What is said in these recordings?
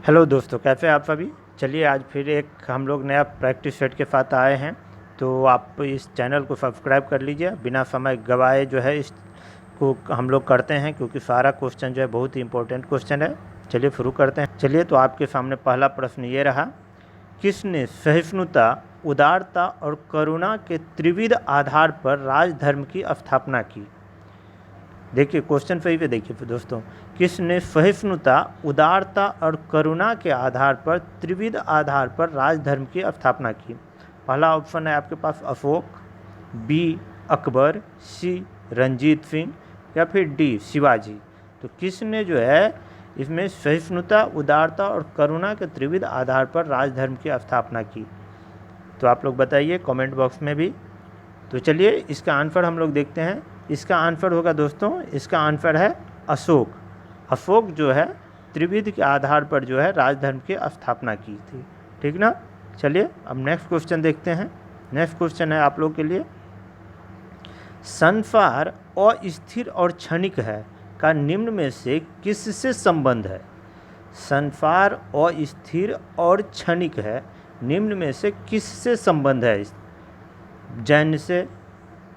Hello दोस्तों, कैसे हैं आप सभी। चलिए आज फिर एक हम लोग नया प्रैक्टिस सेट के साथ आए हैं। तो आप इस चैनल को सब्सक्राइब कर लीजिए। बिना समय गवाए जो है इसको हम लोग करते हैं, क्योंकि सारा क्वेश्चन जो है बहुत ही इंपॉर्टेंट क्वेश्चन है। चलिए शुरू करते हैं। चलिए तो आपके सामने पहला प्रश्न ये रहा, किसने सहिष्णुता, उदारता और करुणा के त्रिविध आधार पर राजधर्म की स्थापना की। देखिए क्वेश्चन सही पे देखिए फिर दोस्तों, किसने सहिष्णुता, उदारता और करुणा के आधार पर त्रिविध आधार पर राजधर्म की स्थापना की। पहला ऑप्शन है आपके पास अशोक, बी अकबर, सी रंजीत सिंह या फिर डी शिवाजी। तो किसने जो है इसमें सहिष्णुता, उदारता और करुणा के त्रिविध आधार पर राजधर्म की स्थापना की। तो आप लोग बताइए कमेंट बॉक्स में भी। तो चलिए इसका आंसर हम लोग देखते हैं। इसका आंसर होगा दोस्तों, इसका आंसर है अशोक। अशोक जो है त्रिविध के आधार पर जो है राजधर्म की स्थापना की थी। ठीक ना। चलिए अब नेक्स्ट क्वेश्चन देखते हैं। नेक्स्ट क्वेश्चन है आप लोग के लिए, संसार अस्थिर और क्षणिक है का निम्न में से किससे संबंध है। संसार अस्थिर और क्षणिक है, निम्न में से किससे संबंध है। जैन से,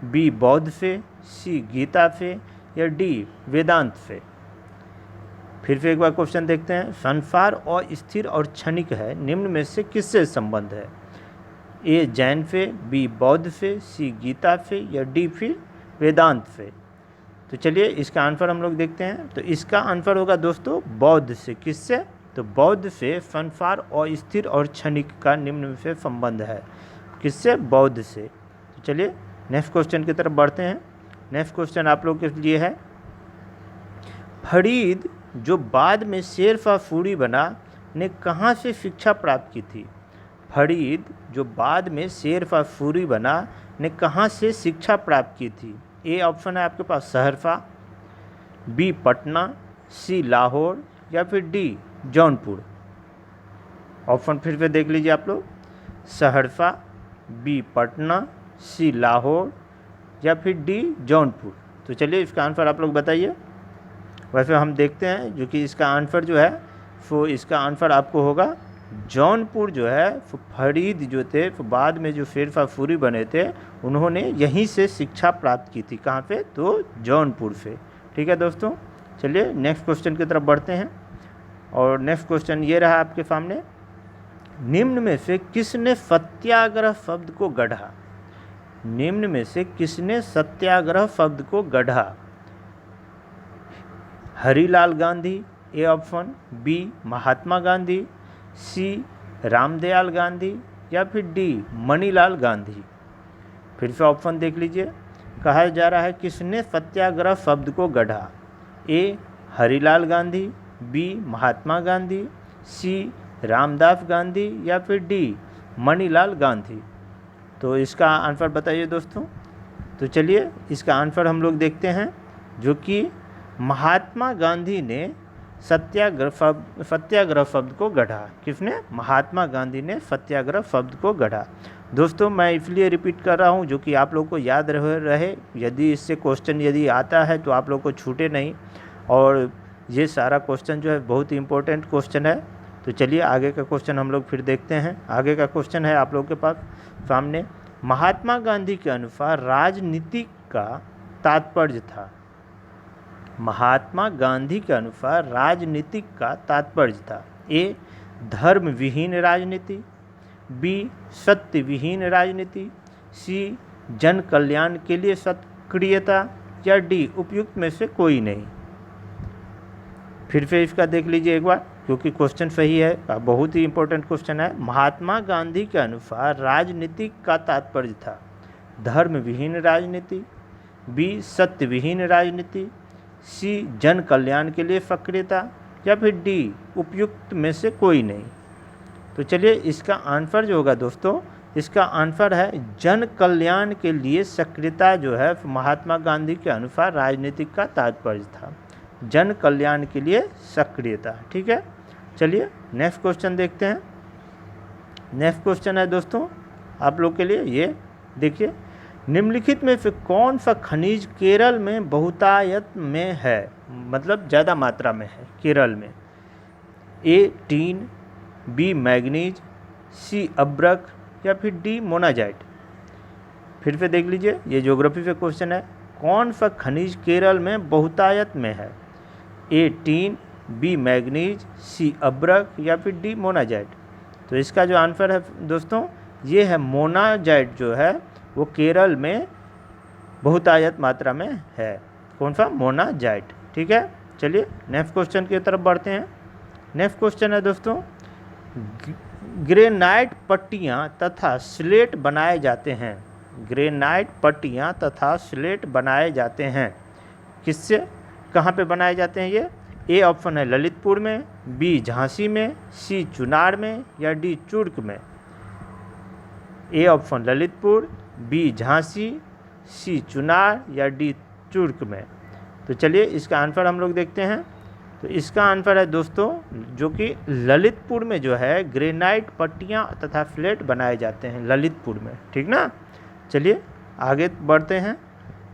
बी बौद्ध से, सी गीता से या डी वेदांत से। फिर से एक बार क्वेश्चन देखते हैं। संसार अस्थिर और क्षणिक है, निम्न में से किससे संबंध है। ए जैन से, बी बौद्ध से, सी गीता से या डी फिर वेदांत से। तो चलिए इसका आंसर हम लोग देखते हैं। तो इसका आंसर होगा दोस्तों बौद्ध से। किससे, तो बौद्ध से संसार अस्थिर और क्षणिक का निम्न में से संबंध है। किससे, बौद्ध से। तो चलिए नेक्स्ट क्वेश्चन की तरफ बढ़ते हैं। नेक्स्ट क्वेश्चन आप लोग के लिए है, फरीद जो बाद में शेरशाह सूरी बना ने कहाँ से शिक्षा प्राप्त की थी। फरीद जो बाद में शेरशाह सूरी बना ने कहाँ से शिक्षा प्राप्त की थी। ए ऑप्शन है आपके पास सहरसा, बी पटना, सी लाहौर या फिर डी जौनपुर। ऑप्शन फिर से देख लीजिए आप लोग, सहरसा, बी पटना, सी लाहौर या फिर डी जौनपुर। तो चलिए इसका आंसर आप लोग बताइए। वैसे हम देखते हैं जो कि इसका आंसर जो है वो इसका आंसर आपको होगा जौनपुर। जो है फरीद जो थे बाद में जो शेरशाह सूरी बने थे, उन्होंने यहीं से शिक्षा प्राप्त की थी। कहाँ पे, तो जौनपुर से। ठीक है दोस्तों, चलिए नेक्स्ट क्वेश्चन की तरफ बढ़ते हैं। और नेक्स्ट क्वेश्चन ये रहा आपके सामने, निम्न में से किसने सत्याग्रह शब्द को गढ़ा। निम्न में से किसने सत्याग्रह शब्द को गढ़ा। Harilal Gandhi A option, B Mahatma Gandhi, C Ramdayal Gandhi या फिर डी मणिलाल गांधी। फिर से ऑप्शन देख लीजिए। कहा जा रहा है किसने सत्याग्रह शब्द को गढ़ा। ए हरिलाल गांधी, बी महात्मा गांधी, सी रामदास गांधी या फिर डी मणिलाल गांधी। तो इसका आंसर बताइए दोस्तों। तो चलिए इसका आंसर हम लोग देखते हैं, जो कि महात्मा गांधी ने सत्याग्रह शब्द को गढ़ा। किसने, महात्मा गांधी ने सत्याग्रह शब्द को गढ़ा। दोस्तों मैं इसलिए रिपीट कर रहा हूँ जो कि आप लोग को याद रहे। यदि इससे क्वेश्चन यदि आता है तो आप लोग को छूटे नहीं। और ये सारा क्वेश्चन जो है बहुत ही इंपॉर्टेंट क्वेश्चन है। तो चलिए आगे का क्वेश्चन हम लोग फिर देखते हैं। आगे का क्वेश्चन है आप लोग के पास सामने, महात्मा गांधी के अनुसार राजनीति का तात्पर्य था। महात्मा गांधी के अनुसार राजनीति का तात्पर्य था। ए धर्म विहीन राजनीति, बी सत्य विहीन राजनीति, सी जन कल्याण के लिए सक्रियता या डी उपयुक्त में से कोई नहीं। फिर से इसका देख लीजिए एक बार, क्योंकि क्वेश्चन सही है, बहुत ही इंपॉर्टेंट क्वेश्चन है। महात्मा गांधी के अनुसार राजनीति का तात्पर्य था धर्म विहीन राजनीति, बी सत्य विहीन राजनीति, सी जन कल्याण के लिए सक्रियता या फिर डी उपयुक्त में से कोई नहीं। तो चलिए इसका आंसर जो होगा दोस्तों, इसका आंसर है जन कल्याण के लिए सक्रियता। जो है महात्मा गांधी के अनुसार राजनीतिक का तात्पर्य था जन कल्याण के लिए सक्रियता। ठीक है, चलिए नेक्स्ट क्वेश्चन देखते हैं। नेक्स्ट क्वेश्चन है दोस्तों आप लोग के लिए, ये देखिए, निम्नलिखित में से कौन सा खनिज केरल में बहुतायत में है, मतलब ज़्यादा मात्रा में है केरल में। ए टीन, बी मैग्नीज, सी अब्रक या फिर डी मोनाजाइट। फिर से देख लीजिए, ये ज्योग्राफी पे क्वेश्चन है। कौन सा खनिज केरल में बहुतायत में है? ए टीन, बी मैग्नीज, सी अब्रक या फिर डी मोनाजाइट। तो इसका जो आंसर है दोस्तों ये है मोनाजाइट, जो है वो केरल में बहुतायत मात्रा में है। कौन सा? मोनाजाइट। ठीक है, चलिए नेक्स्ट क्वेश्चन की तरफ बढ़ते हैं। नेक्स्ट क्वेश्चन है दोस्तों, ग्रेनाइट पट्टियाँ तथा स्लेट बनाए जाते हैं। ग्रेनाइट पट्टियाँ तथा स्लेट बनाए जाते हैं किससे, कहाँ पे बनाए जाते हैं ये? ए ऑप्शन है ललितपुर में, बी झांसी में, सी चुनार में या डी चुर्क में। A option Lalitpur, B Jhansi, C Chunar या डी चुर्क में। तो चलिए इसका आंसर हम लोग देखते हैं। तो इसका आंसर है दोस्तों जो कि ललितपुर में जो है ग्रेनाइट पट्टियाँ तथा फ्लेट बनाए जाते हैं ललितपुर में। ठीक ना, चलिए आगे बढ़ते हैं,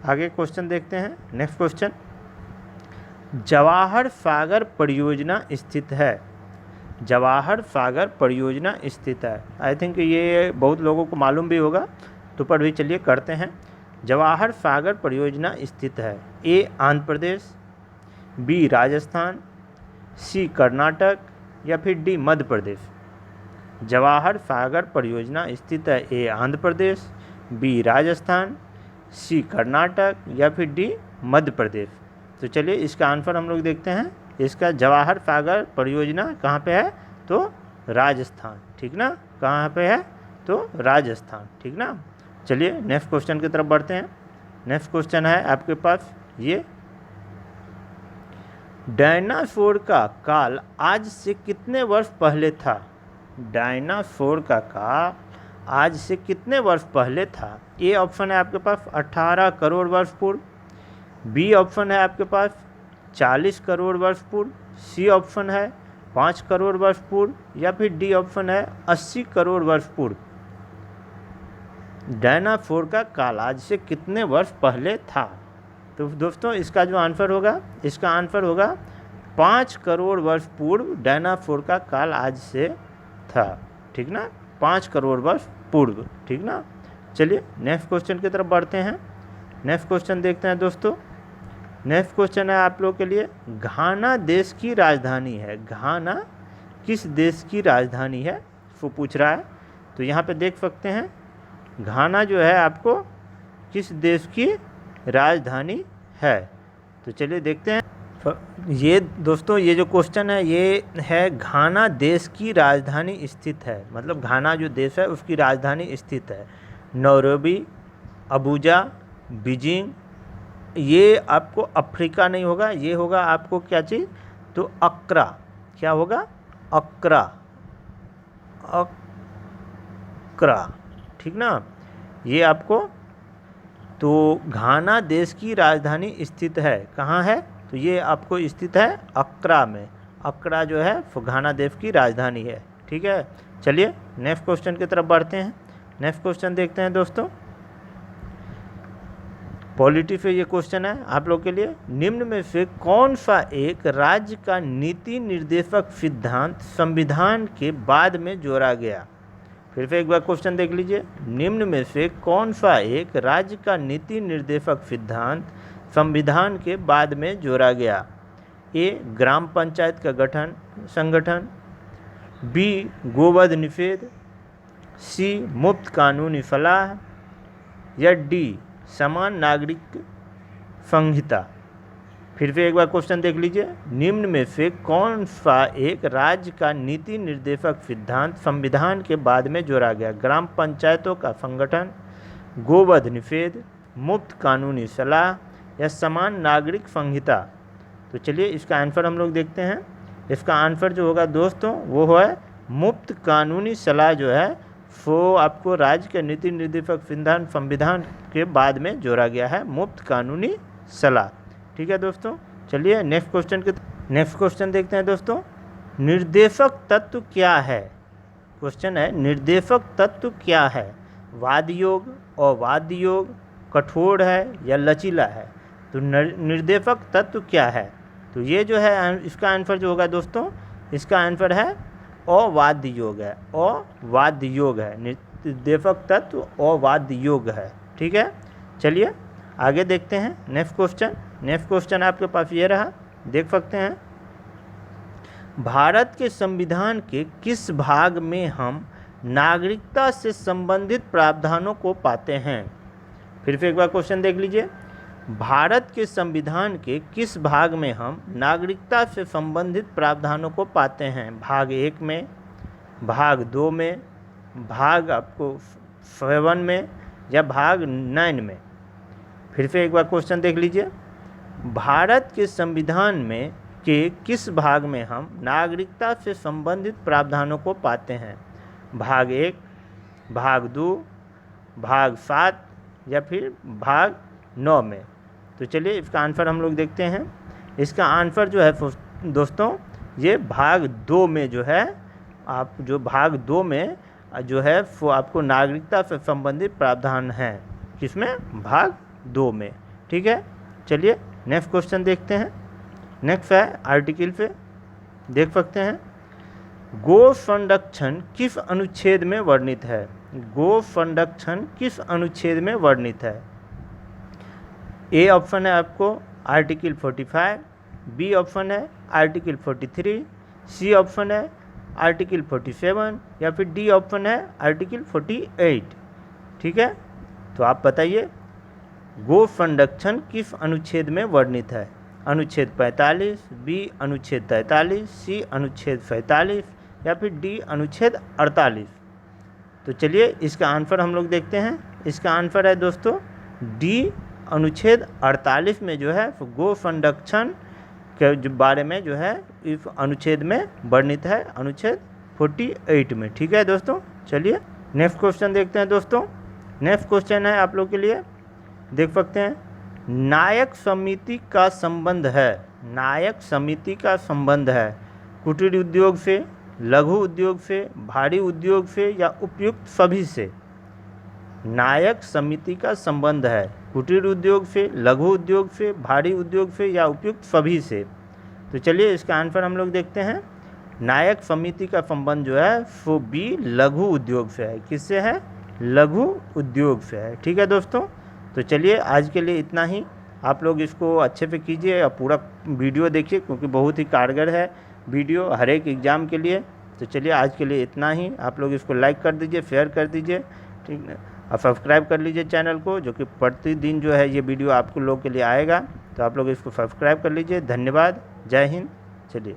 आगे क्वेश्चन देखते हैं। नेक्स्ट क्वेश्चन, जवाहर सागर परियोजना स्थित है। जवाहर सागर परियोजना स्थित है। आई थिंक ये बहुत लोगों को मालूम भी होगा, तो पर भी चलिए करते हैं। जवाहर सागर परियोजना स्थित है। ए आंध्र प्रदेश, बी राजस्थान, सी कर्नाटक या फिर डी मध्य प्रदेश। जवाहर सागर परियोजना स्थित है। ए आंध्र प्रदेश, बी राजस्थान, सी कर्नाटक या फिर डी मध्य प्रदेश। तो चलिए इसका आंसर हम लोग देखते हैं। इसका जवाहर सागर परियोजना कहाँ पे है? तो राजस्थान। ठीक ना, कहाँ पे है? तो राजस्थान। ठीक ना, चलिए नेक्स्ट क्वेश्चन की तरफ बढ़ते हैं। नेक्स्ट क्वेश्चन है आपके पास ये, डायनासोर का काल आज से कितने वर्ष पहले था? डायनासोर का काल आज से कितने वर्ष पहले था? ए ऑप्शन है आपके पास 18 करोड़ वर्ष पूर्व, बी ऑप्शन है आपके पास 40 करोड़ वर्ष पूर्व, सी ऑप्शन है 5 करोड़ वर्ष पूर्व या फिर डी ऑप्शन है 80 करोड़ वर्ष पूर्व। डायनासोर का काल आज से कितने वर्ष पहले था? तो दोस्तों इसका जो आंसर होगा, इसका आंसर होगा 5 करोड़ वर्ष पूर्व डायनासोर का काल आज से था। ठीक ना, 5 करोड़ वर्ष पूर्व। ठीक ना, चलिए नेक्स्ट क्वेश्चन की तरफ बढ़ते हैं। नेक्स्ट क्वेश्चन देखते हैं दोस्तों। नेक्स्ट क्वेश्चन है आप लोग के लिए, घाना देश की राजधानी है। घाना किस देश की राजधानी है वो पूछ रहा है। तो यहाँ पे देख सकते हैं घाना जो है आपको किस देश की राजधानी है। तो चलिए देखते हैं। ये दोस्तों ये जो क्वेश्चन है ये है घाना देश की राजधानी स्थित है, मतलब घाना जो देश है उसकी राजधानी स्थित है। Nairobi, Abuja, Beijing. ये आपको अफ्रीका नहीं होगा, ये होगा आपको क्या चीज़? तो अक्रा। क्या होगा? अक्रा। अक्रा। ठीक ना, ये आपको, तो घाना देश की राजधानी स्थित है। कहाँ है? तो ये आपको स्थित है अक्रा में। अक्रा जो है वो घाना देश की राजधानी है। ठीक है, चलिए नेक्स्ट क्वेश्चन की तरफ बढ़ते हैं। नेक्स्ट क्वेश्चन देखते हैं दोस्तों। पॉलिटी पे ये क्वेश्चन है आप लोग के लिए, निम्न में से कौन सा एक राज्य का नीति निर्देशक सिद्धांत संविधान के बाद में जोड़ा गया? फिर से एक बार क्वेश्चन देख लीजिए। निम्न में से कौन सा एक राज्य का नीति निर्देशक सिद्धांत संविधान के बाद में जोड़ा गया? ए ग्राम पंचायत का गठन संगठन, बी गोवध निषेध, सी मुफ्त कानूनी सलाह या डी समान नागरिक संहिता। फिर से एक बार क्वेश्चन देख लीजिए। निम्न में से कौन सा एक राज्य का नीति निर्देशक सिद्धांत संविधान के बाद में जोड़ा गया? ग्राम पंचायतों का संगठन, गोवध निषेध, मुफ्त कानूनी सलाह या समान नागरिक संहिता। तो चलिए इसका आंसर हम लोग देखते हैं। इसका आंसर जो होगा दोस्तों वो है मुफ्त कानूनी सलाह, जो है वो आपको राज्य के नीति निर्देशक सिद्धांत संविधान के बाद में जोड़ा गया है, मुफ्त कानूनी सलाह। ठीक है दोस्तों, चलिए नेक्स्ट क्वेश्चन देखते हैं दोस्तों। निर्देशक तत्व क्या है? क्वेश्चन है निर्देशक तत्व क्या है? वाद योग, अवाद योग, कठोर है या लचीला है? तो निर्देशक तत्व क्या है? तो ये जो है इसका आंसर जो होगा दोस्तों इसका आंसर है अवाद्य योग है, अवाद्य योग है, निर्देशक तत्व अवाद्य योग है। ठीक है, चलिए आगे देखते हैं नेक्स्ट क्वेश्चन। नेक्स्ट क्वेश्चन आपके पास ये रहा, देख सकते हैं। भारत के संविधान के किस भाग में हम नागरिकता से संबंधित प्रावधानों को पाते हैं? फिर से एक बार क्वेश्चन देख लीजिए। भारत के संविधान के किस भाग में हम नागरिकता से संबंधित प्रावधानों को पाते हैं? भाग 1 में, भाग 2 में, भाग आपको 7 में या भाग 9 में? फिर से एक बार क्वेश्चन देख लीजिए। भारत के संविधान में के किस भाग में हम नागरिकता से संबंधित प्रावधानों को पाते हैं? भाग 1, भाग 2, भाग 7 या फिर भाग 9 में? तो चलिए इसका आंसर हम लोग देखते हैं। इसका आंसर जो है दोस्तों ये भाग 2 में जो है, आप जो भाग 2 में जो है वो आपको नागरिकता से संबंधित प्रावधान हैं। किसमें? भाग 2 में। ठीक है, चलिए नेक्स्ट क्वेश्चन देखते हैं। नेक्स्ट है आर्टिकल पे, देख सकते हैं। गो संरक्षण किस अनुच्छेद में वर्णित है? गो संरक्षण किस अनुच्छेद में वर्णित है? ए ऑप्शन है आपको आर्टिकल 45, बी ऑप्शन है आर्टिकल 43, सी ऑप्शन है आर्टिकल 47 या फिर डी ऑप्शन है आर्टिकल 48। ठीक है, तो आप बताइए गो संरक्षण किस अनुच्छेद में वर्णित है? अनुच्छेद 45, बी अनुच्छेद 43, सी अनुच्छेद 47 या फिर डी अनुच्छेद 48। तो चलिए इसका आंसर हम लोग देखते हैं। इसका आंसर है दोस्तों डी अनुच्छेद 48 में जो है गो संरक्षण के जो बारे में जो है इस अनुच्छेद में वर्णित है, अनुच्छेद 48 में। ठीक है दोस्तों, चलिए नेक्स्ट क्वेश्चन देखते हैं दोस्तों। नेक्स्ट क्वेश्चन है आप लोग के लिए, देख सकते हैं। नायक समिति का संबंध है, नायक समिति का संबंध है कुटीर उद्योग से, लघु उद्योग से, भारी उद्योग से या उपयुक्त सभी से? नायक समिति का संबंध है कुटीर उद्योग से, लघु उद्योग से, भारी उद्योग से या उपयुक्त सभी से? तो चलिए इसका आंसर हम लोग देखते हैं। नायक समिति का संबंध जो है वो बी लघु उद्योग से है। किससे है? लघु उद्योग से है। ठीक है दोस्तों, तो चलिए आज के लिए इतना ही। आप लोग इसको अच्छे से कीजिए और पूरा वीडियो देखिए क्योंकि बहुत ही कारगर है वीडियो हर एक एग्ज़ाम के लिए। तो चलिए आज के लिए इतना ही। आप लोग इसको लाइक कर दीजिए, शेयर कर दीजिए, ठीक है, और सब्सक्राइब कर लीजिए चैनल को, जो कि प्रतिदिन जो है ये वीडियो आपको लोग के लिए आएगा। तो आप लोग इसको सब्सक्राइब कर लीजिए। धन्यवाद, जय हिंद। चलिए।